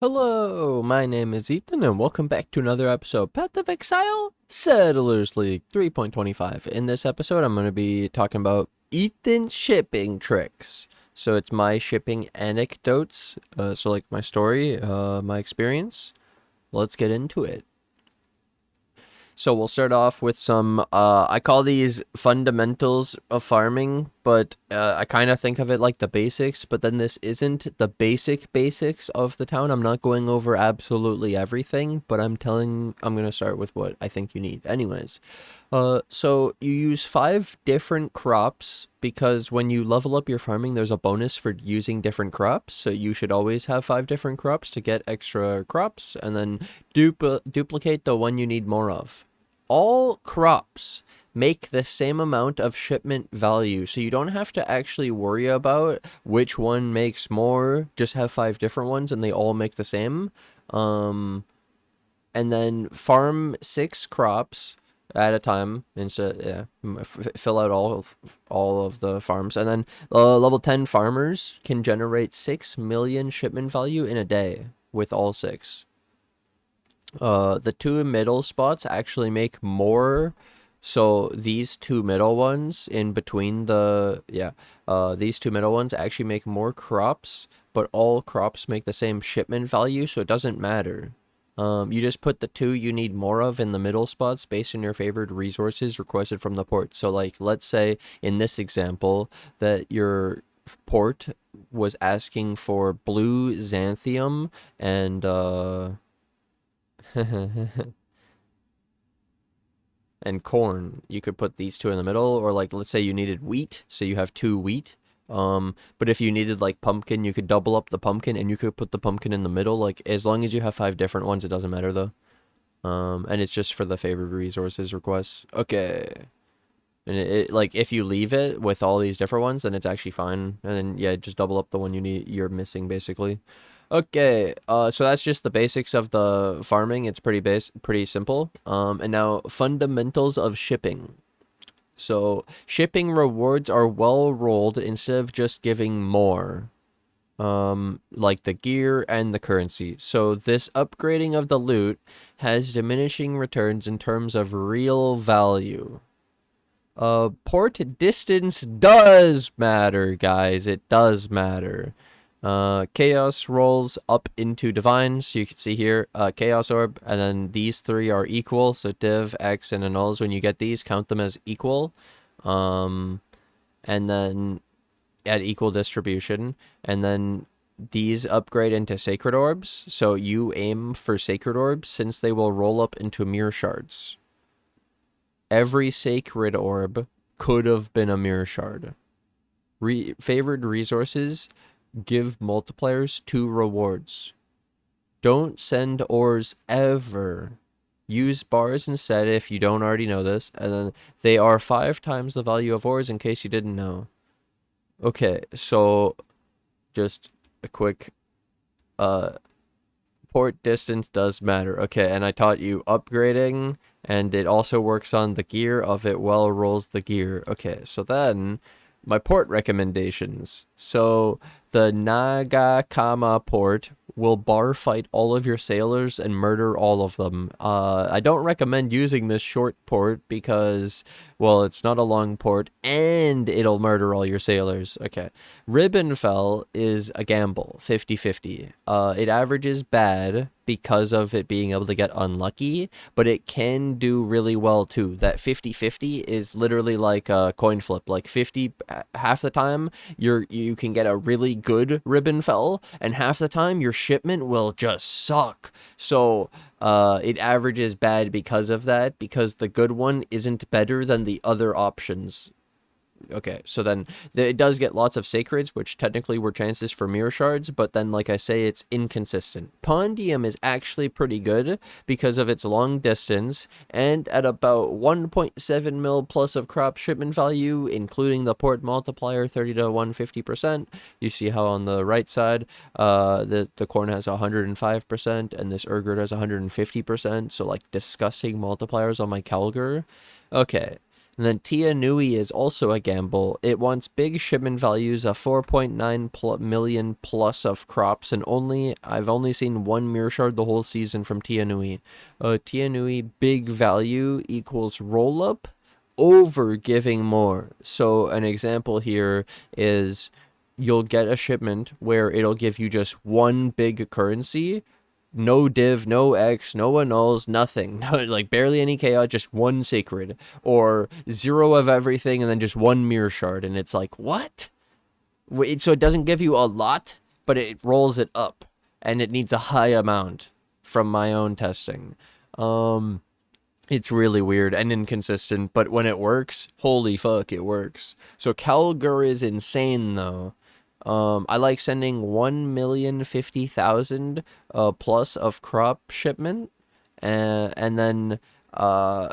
Hello, my name is Ethan, and welcome back to another episode Path of Exile Settlers League 3.25. In this episode, I'm going to be talking about Ethan's shipping tricks. So it's my shipping anecdotes, so like my story, my experience. Let's get into it. So we'll start off with some, I call these fundamentals of farming, but I kind of think of it like the basics, but then this isn't the basics of the town. I'm not going over absolutely everything, but I'm going to start with what I think you need. Anyways, so you use 5 different crops because when you level up your farming, there's a bonus for using different crops. So you should always have 5 different crops to get extra crops, and then duplicate the one you need more of. All crops make the same amount of shipment value, so you don't have to actually worry about which one makes more. Just have 5 different ones and they all make the same. And then farm 6 crops at a time instead. Yeah, fill out all of the farms, and then level 10 farmers can generate 6 million shipment value in a day with all 6. The 2 middle spots actually make more. So these 2 middle ones in between these 2 middle ones actually make more crops, but all crops make the same shipment value, so it doesn't matter. You just put the 2 you need more of in the middle spots based on your favored resources requested from the port. So like, let's say in this example that your port was asking for blue Zanthium and and corn. You could put these 2 in the middle, or like, let's say you needed wheat, so you have 2 wheat. But if you needed like pumpkin, you could double up the pumpkin and you could put the pumpkin in the middle. Like, as long as you have 5 different ones, it doesn't matter though. And it's just for the favored resources requests. Okay. And it like, if you leave it with all these different ones, then it's actually fine. And then yeah, just double up the one you're missing basically. Okay, so that's just the basics of the farming. It's pretty simple. And now fundamentals of shipping. So shipping rewards are well rolled instead of just giving more. Like the gear and the currency. So this upgrading of the loot has diminishing returns in terms of real value. Port distance does matter, guys. It does matter. Chaos rolls up into divine, so you can see here, chaos orb, and then these 3 are equal, so div, x, and annuls. When you get these, count them as equal, and then at equal distribution, and then these upgrade into sacred orbs, so you aim for sacred orbs since they will roll up into mirror shards. Every sacred orb could have been a mirror shard. Favored resources give multipliers to rewards. Don't send ores ever. Use bars instead if you don't already know this, and then they are 5 times the value of ores in case you didn't know. Okay, so just a quick port distance does matter. Okay, and I taught you upgrading, and it also works on the gear of it well rolls the gear. Okay, so then my port recommendations. So the Ngakamu port will bar fight all of your sailors and murder all of them. I don't recommend using this short port because, well, it's not a long port and it'll murder all your sailors. Okay. Riben is a gamble, 50-50. It averages bad because of it being able to get unlucky, but it can do really well too. That 50-50 is literally like a coin flip. Like 50 half the time you can get a really good Riben, and half the time your shipment will just suck. So it averages bad because of that, because the good one isn't better than the other options. Okay, so then it does get lots of sacreds, which technically were chances for mirror shards, but then, like I say, it's inconsistent. Pondium is actually pretty good because of its long distance, and at about 1.7 mil plus of crop shipment value, including the port multiplier 30 to 150%. You see how on the right side, the corn has 105%, and this Orgourd has 150%, so like disgusting multipliers on my Calgar. Okay. And then Tia Nui is also a gamble. It wants big shipment values of 4.9 million plus of crops, and I've only seen one mirror shard the whole season from Tia Nui. Tia Nui big value equals roll up over giving more. So an example here is you'll get a shipment where it'll give you just one big currency, no div, no X, no annuls, nothing. Like barely any chaos, just one sacred. Or 0 of everything and then just one mirror shard. And it's like, what? So it doesn't give you a lot, but it rolls it up. And it needs a high amount from my own testing. It's really weird and inconsistent, but when it works, holy fuck, it works. So Calgur is insane though. I like sending 1,050,000 plus of crop shipment, and then I've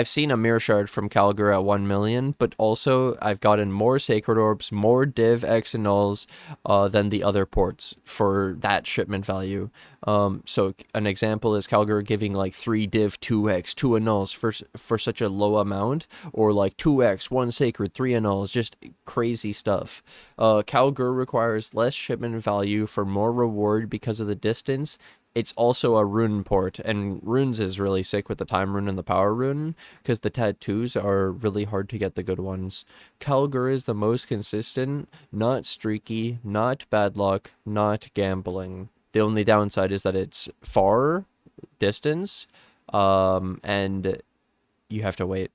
seen a mirror shard from Calgur at 1 million, but also I've gotten more sacred orbs, more div X and nulls than the other ports for that shipment value. So an example is Calgur giving like 3 div, 2x, 2 annuls for such a low amount, or like 2x, 1 sacred, 3 annuls, just crazy stuff. Calgur requires less shipment value for more reward because of the distance. It's also a rune port, and runes is really sick with the time rune and the power rune, because the tattoos are really hard to get the good ones. Calgur is the most consistent, not streaky, not bad luck, not gambling. The only downside is that it's far distance, and you have to wait.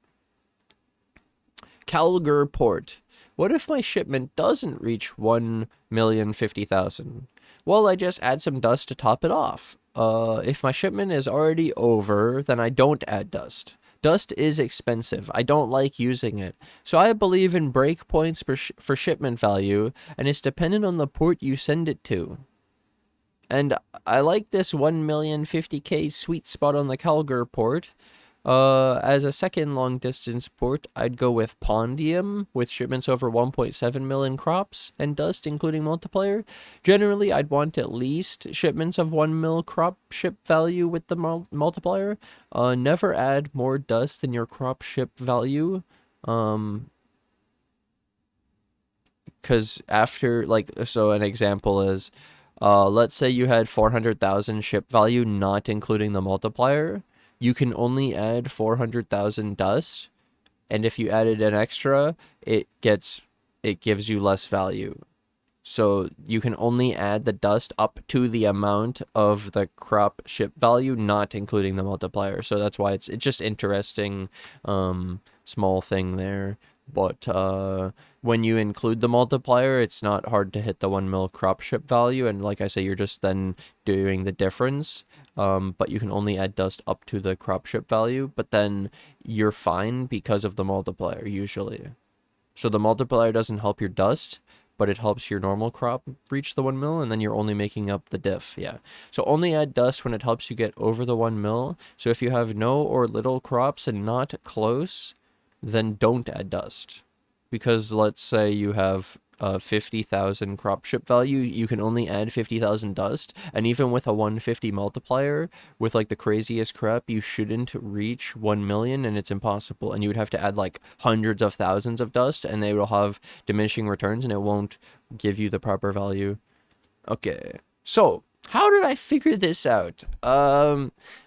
Calgur port. What if my shipment doesn't reach 1,050,000? Well, I just add some dust to top it off. If my shipment is already over, then I don't add dust. Dust is expensive. I don't like using it. So I believe in breakpoints for shipment value, and it's dependent on the port you send it to. And I like this 1,050,000 sweet spot on the Calgur port. As a second long distance port, I'd go with Pondium with shipments over 1.7 million crops and dust including multiplier. Generally, I'd want at least shipments of 1 mil crop ship value with the multiplier. Never add more dust than your crop ship value. Because after, like, so an example is, let's say you had 400,000 ship value, not including the multiplier. You can only add 400,000 dust, and if you added an extra, it gives you less value. So you can only add the dust up to the amount of the crop ship value, not including the multiplier. So that's why it's just interesting, small thing there. But when you include the multiplier, it's not hard to hit the 1 mil crop ship value, and like I say, you're just then doing the difference. But you can only add dust up to the crop ship value, but then you're fine because of the multiplier, usually. So the multiplier doesn't help your dust, but it helps your normal crop reach the 1 mil, and then you're only making up the diff, yeah. So only add dust when it helps you get over the 1 mil. So if you have no or little crops and not close, then don't add dust. Because let's say you have 50,000 crop ship value, you can only add 50,000 dust, and even with a 150 multiplier, with like the craziest crap, you shouldn't reach 1 million, and it's impossible, and you would have to add like hundreds of thousands of dust, and they will have diminishing returns, and it won't give you the proper value. Okay, so how did I figure this out?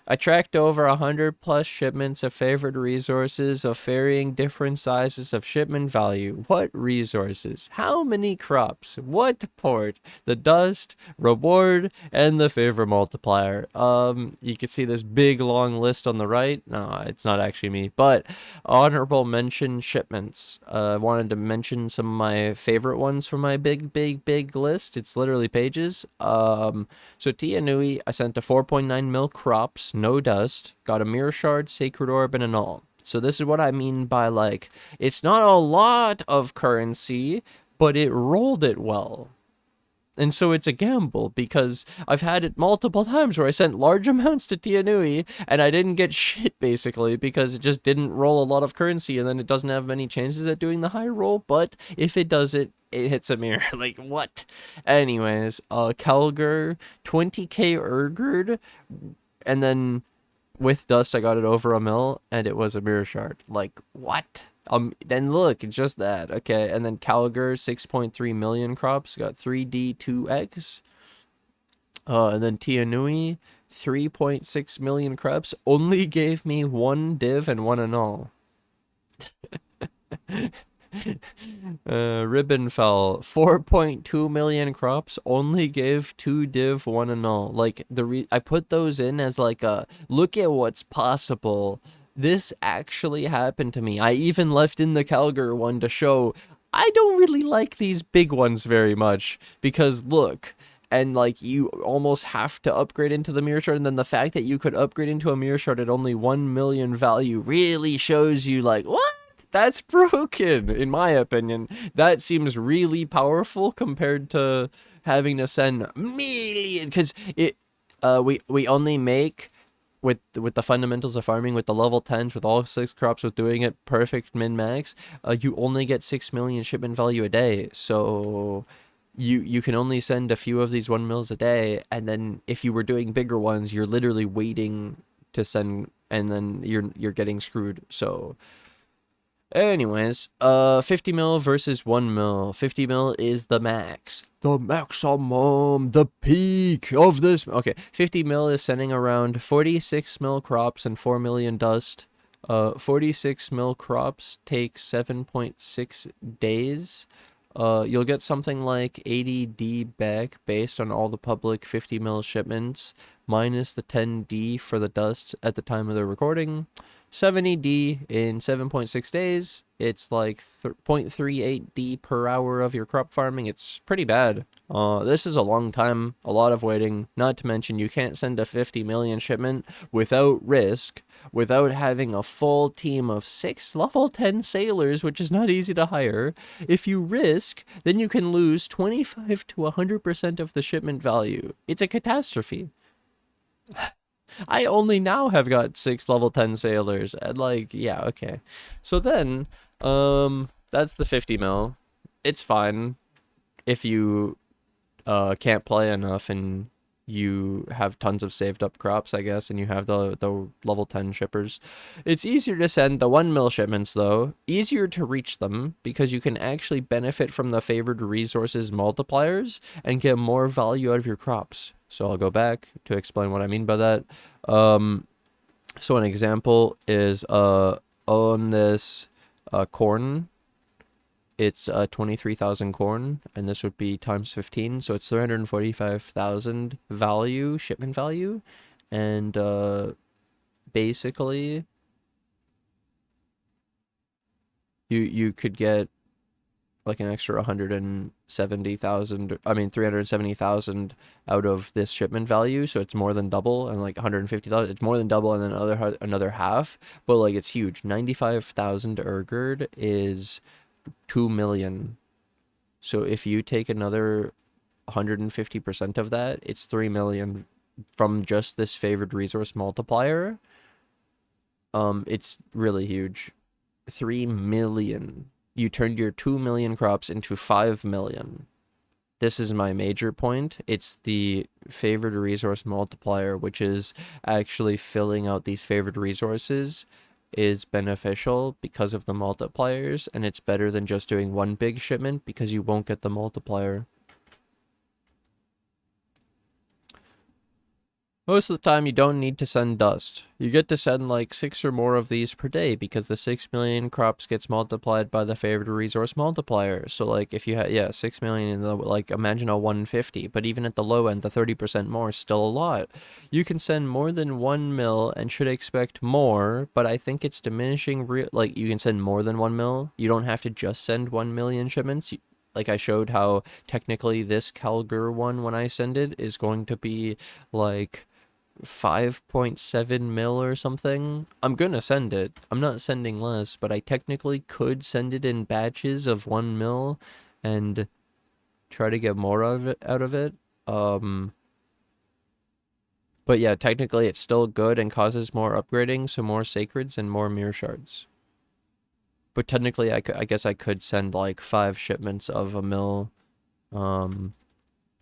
I tracked over 100 plus shipments of favored resources of varying different sizes of shipment value. What resources? How many crops? What port? The dust, reward, and the favor multiplier. You can see this big long list on the right. No, it's not actually me, but honorable mention shipments. I wanted to mention some of my favorite ones from my big list. It's literally pages. So Tia Nui, I sent to 4.9 mil crops, no dust, got a mirror shard, sacred orb, and an all. So this is what I mean by, like, it's not a lot of currency, but it rolled it well. And so it's a gamble, because I've had it multiple times where I sent large amounts to Tia Nui, and I didn't get shit, basically, because it just didn't roll a lot of currency, and then it doesn't have many chances at doing the high roll, but if it does it, it hits a mirror. Like, what? Anyways, Calgur, 20k Orgourd, and then with dust, I got it over a mil, and it was a mirror shard. Like, what? Then look, it's just that. Okay, and then Calgar, 6.3 million crops, got 3D 2x. And then Tianui, 3.6 million crops, only gave me 1 div and 1 annul. Riben fell 4.2 million crops, only gave 2 div 1 annul. Like I put those in as like a look at what's possible. This actually happened to me. I even left in the Calgar one to show I don't really like these big ones very much because look, and like you almost have to upgrade into the mirror shard, and then the fact that you could upgrade into a mirror shard at only 1 million value really shows you like what? That's broken, in my opinion. That seems really powerful compared to having to send million, because we only make with the fundamentals of farming, with the level 10s, with all 6 crops, with doing it perfect min max, you only get 6 million shipment value a day. So you can only send a few of these 1 mils a day, and then if you were doing bigger ones, you're literally waiting to send, and then you're getting screwed. So anyways, 50 mil versus 1 mil. 50 mil is the max. The maximum, the peak of this. Okay, 50 mil is sending around 46 mil crops and 4 million dust. 46 mil crops take 7.6 days. You'll get something like 80D back based on all the public 50 mil shipments, minus the 10D for the dust at the time of the recording. 70D in 7.6 days. It's like 0.38D per hour of your crop farming. It's pretty bad. This is a long time, a lot of waiting. Not to mention you can't send a 50 million shipment without risk, without having a full team of 6 level 10 sailors, which is not easy to hire. If you risk, then you can lose 25 to 100% of the shipment value. It's a catastrophe. I only now have got 6 level 10 sailors, and like, yeah, okay. So then, that's the 50 mil. It's fine if you can't play enough and you have tons of saved up crops, I guess, and you have the level 10 shippers. It's easier to send the 1 mil shipments, though. Easier to reach them, because you can actually benefit from the favored resources multipliers and get more value out of your crops. So I'll go back to explain what I mean by that. So an example is on this corn, it's 23,000 corn, and this would be times 15, so it's 345,000 value, shipment value, and basically you could get like an extra 170,000, I mean 370,000 out of this shipment value, so it's more than double, and like 150,000, it's more than double, and then another half, but like it's huge. 95,000 Orgourd is 2 million. So if you take another 150% of that, it's 3 million from just this favored resource multiplier. It's really huge. 3 million. You turned your 2 million crops into 5 million. This is my major point. It's the favored resource multiplier, which is actually filling out these favored resources is beneficial because of the multipliers, and it's better than just doing one big shipment because you won't get the multiplier. Most of the time, you don't need to send dust. You get to send like 6 or more of these per day because the 6 million crops gets multiplied by the favored resource multiplier. So like if you had, yeah, 6 million in the, like imagine a 150, but even at the low end, the 30% more is still a lot. You can send more than 1 mil and should expect more, but I think it's diminishing, like you can send more than 1 mil. You don't have to just send 1 million shipments. Like I showed how technically this Calgar one, when I send it, is going to be like 5.7 mil or something. I'm gonna send it. I'm not sending less, but I technically could send it in batches of 1 mil and try to get more out of it. But yeah, technically it's still good and causes more upgrading, so more sacreds and more mirror shards. But technically I guess I could send like 5 shipments of 1 mil to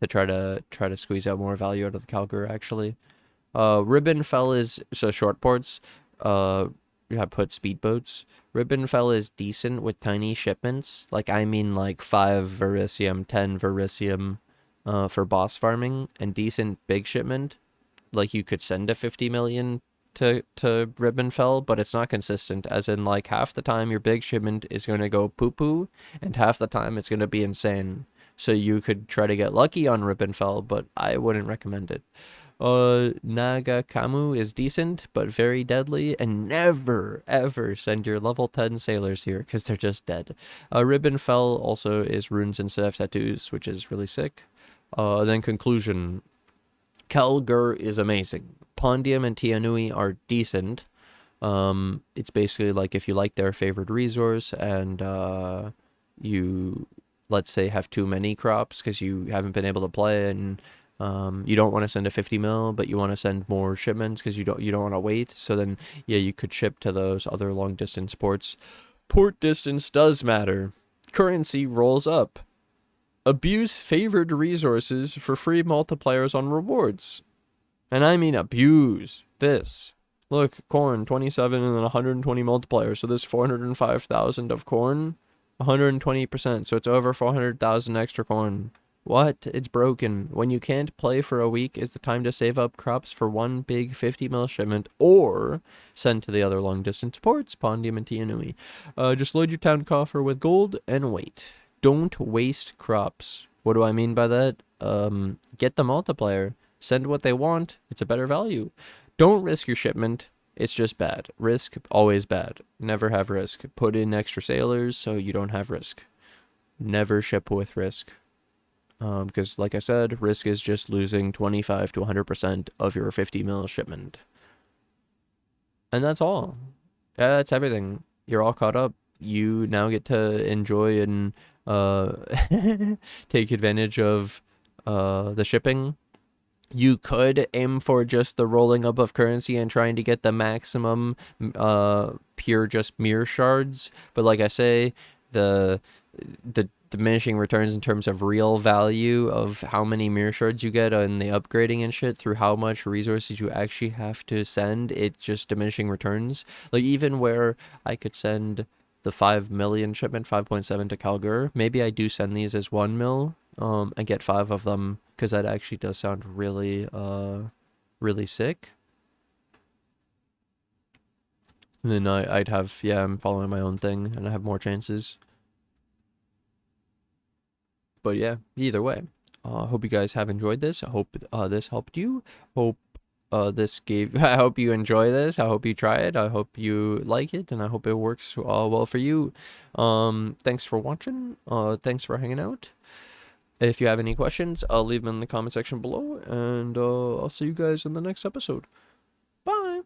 try to squeeze out more value out of the Calgar actually. Riben fell is so short ports. You have put speedboats. Riben fell is decent with tiny shipments. Like I mean, like 5 Verisium, 10 Verisium, for boss farming, and decent big shipment. Like you could send a 50 million to Ribbonfell, but it's not consistent. As in, like half the time your big shipment is going to go poo poo, and half the time it's going to be insane. So you could try to get lucky on Ribbonfell, but I wouldn't recommend it. Ngakamu is decent, but very deadly, and never, ever send your level 10 sailors here, because they're just dead. Ribbonfell also is runes instead of tattoos, which is really sick. Then conclusion. Kelgur is amazing. Pondium and Tianui are decent. It's basically like if you like their favored resource and you, let's say, have too many crops because you haven't been able to play, and you don't want to send a 50 mil, but you want to send more shipments because you don't want to wait. So then, yeah, you could ship to those other long distance ports. Port distance does matter. Currency rolls up. Abuse favored resources for free multipliers on rewards. And I mean abuse this. Look, corn, 27 and then 120 multipliers. So there's 405,000 of corn, 120%. So it's over 400,000 extra corn. What? It's broken. When you can't play for a week is the time to save up crops for one big 50 mil shipment or send to the other long distance ports, Pondium and Tianui. Just load your town coffer with gold and wait. Don't waste crops. What do I mean by that? Get the multiplier. Send what they want. It's a better value. Don't risk your shipment. It's just bad. Risk, always bad. Never have risk. Put in extra sailors so you don't have risk. Never ship with risk. Because, like I said, risk is just losing 25 to 100% of your 50 mil shipment. And that's all. Yeah, that's everything. You're all caught up. You now get to enjoy and take advantage of the shipping. You could aim for just the rolling up of currency and trying to get the maximum pure just mirror shards, but like I say, the diminishing returns in terms of real value of how many mirror shards you get and the upgrading and shit through how much resources you actually have to send, it's just diminishing returns. Like even where I could send the 5 million shipment, 5.7 to Kalgur, maybe I do send these as 1 mil and get 5 of them, because that actually does sound really really sick. And then I'd have, yeah, I'm following my own thing and I have more chances. But yeah, either way, I hope you guys have enjoyed this. I hope this helped you. Hope this gave, I hope you enjoy this. I hope you try it. I hope you like it, and I hope it works well for you. Thanks for watching. Thanks for hanging out. If you have any questions, I'll leave them in the comment section below, and I'll see you guys in the next episode. Bye.